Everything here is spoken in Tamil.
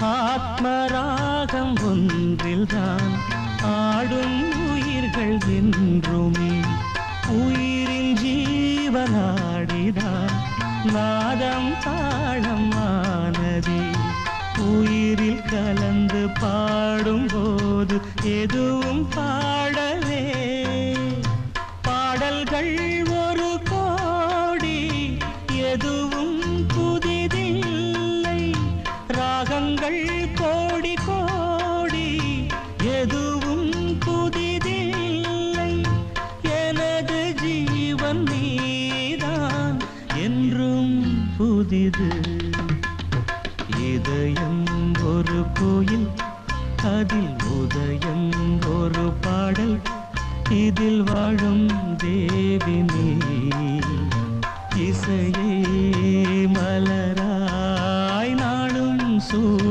ஆத்மராகம் ஒன்றில்தான் ஆடும் உயிர்கள் என்றுமே உயிரின் ஜீவனாடிதான் நாதம் தாளம் ஆனதே உயிரில் கலந்து பாடும்போது எதுவும் பாடலே பாடல்கள் ஒரு கோடி எதுவும் புதிதில்லை ராகங்கள் கோடி கோடி எதுவும் புதிதில்லை எனது ஜீவன் நீதான் என்றும் புதிது இதயம் ஒரு கோயில் அதில் உதயம் ஒரு பாடல் இதில் வாழும் தேவி நீ இசையே மலராய் நாளும் சூட்